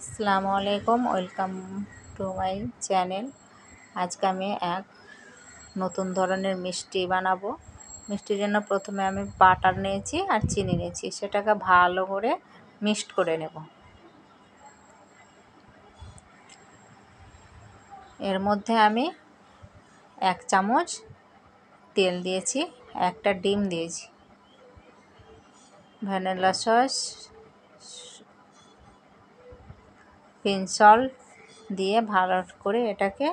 আসসালামু আলাইকুম, welcome to my channel. আজকে আমি এক নতুন ধরনের মিষ্টি বানাবো। মিষ্টির জন্য প্রথমে আমি বাটার নিয়েছি আর চিনি নিয়েছি, সেটাকে ভালো করে মিক্সড করে নেব। এর মধ্যে আমি 1 চামচ তেল দিয়েছি, একটা ডিম দিয়েছি, ভ্যানিলা সস, পিঞ্চ সল্ট দিয়ে ভালো করে এটাকে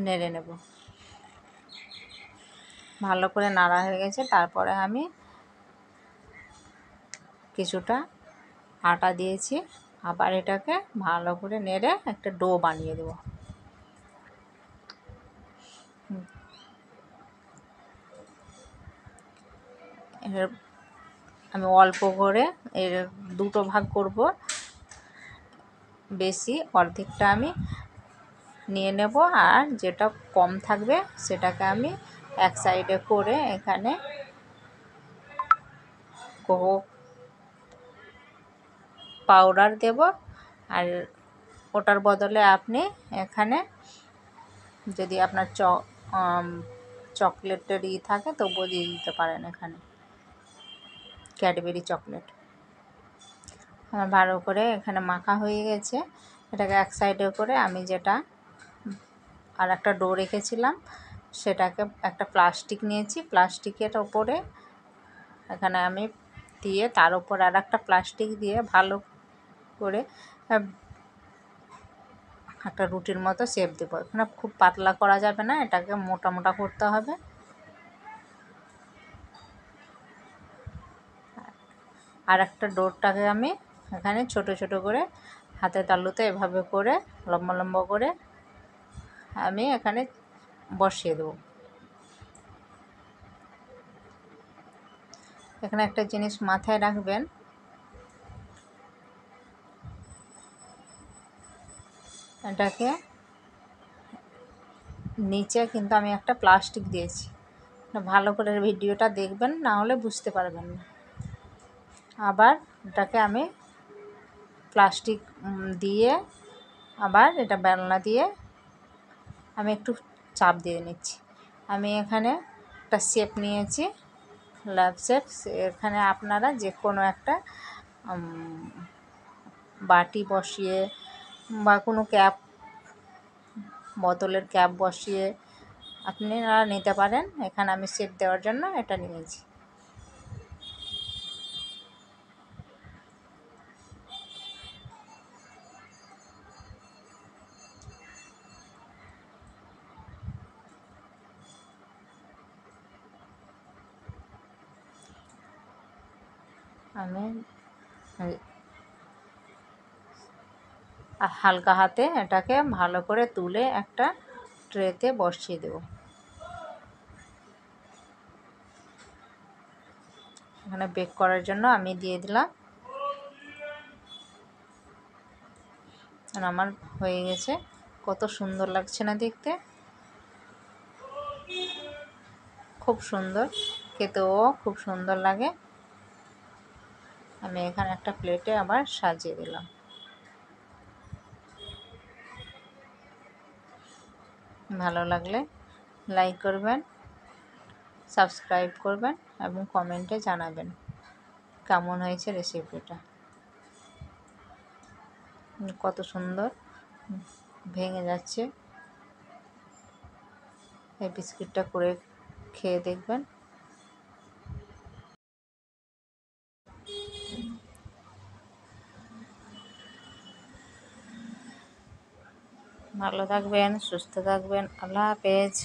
নেড়ে নেব। ভালো করে নাড়া হয়ে গেছে, তারপরে আমি কিছুটা আটা দিয়েছি, আবার এটাকে ভালো করে নেড়ে একটা ডো বানিয়ে দেব। আমি অল্প করে এর দুটো ভাগ করব, বেশি অর্ধেকটা আমি নিয়ে নেব, আর যেটা কম থাকবে সেটাকে আমি এক সাইডে করে এখানে কোকো পাউডার দেব, আর ওটার বদলে আপনি এখানে যদি আপনার চকলেটের থাকে তবুও দিয়ে দিতে পারেন, এখানে ক্যাডবেরি চকলেট। আমার ভালো করে এখানে মাখা হয়ে গেছে। এটাকে এক সাইডে করে আমি যেটা আর একটা ডো রেখেছিলাম সেটাকে একটা প্লাস্টিক নিয়েছি, প্লাস্টিকের ওপরে এখানে আমি দিয়ে তার উপর আর একটা প্লাস্টিক দিয়ে ভালো করে একটা রুটির মতো শেপ দেবো। এখানে খুব পাতলা করা যাবে না, এটাকে মোটা মোটা করতে হবে। আর একটা ডোরটাকে আমি এখানে ছোট ছোট করে হাতের তালুতে এভাবে করে লম্বা লম্বা করে আমি এখানে বসিয়ে দেবো। এখানে একটা জিনিস মাথায় রাখবেন, এটাকে নিচে কিন্তু আমি একটা প্লাস্টিক দিয়েছি, ভালো করে ভিডিওটা দেখবেন, না হলে বুঝতে পারবেন না। আবার এটাকে আমি প্লাস্টিক দিয়ে আবার এটা বেলনা দিয়ে আমি একটু চাপ দিয়ে নিচ্ছি। আমি এখানে একটা শেপ নিয়েছি, লাভ শেপ। এখানে আপনারা যে কোনো একটা বাটি বসিয়ে বা কোনো ক্যাপ, বোতলের ক্যাপ বসিয়ে আপনারা নিতে পারেন। এখানে আমি শেপ দেওয়ার জন্য এটা নিয়েছি। আমি হালকা হাতে এটাকে ভালো করে তুলে একটা ট্রেতে বসিয়ে দেব। এখানে বেক করার জন্য আমি দিয়ে দিলাম, আর আমার হয়ে গেছে। কত সুন্দর লাগছে না দেখতে, খুব সুন্দর, খেতেও খুব সুন্দর লাগে। আমি এখানে একটা প্লেটে আবার সাজিয়ে দিলাম। ভালো লাগলে লাইক করবেন, সাবস্ক্রাইব করবেন এবং কমেন্টে জানাবেন কেমন হয়েছে রেসিপিটা। কত সুন্দর ভেঙে যাচ্ছে। এই বিস্কিটটা করে খেয়ে দেখবেন। ভালো থাকবেন, সুস্থ থাকবেন। আল্লাহ হাফেজ।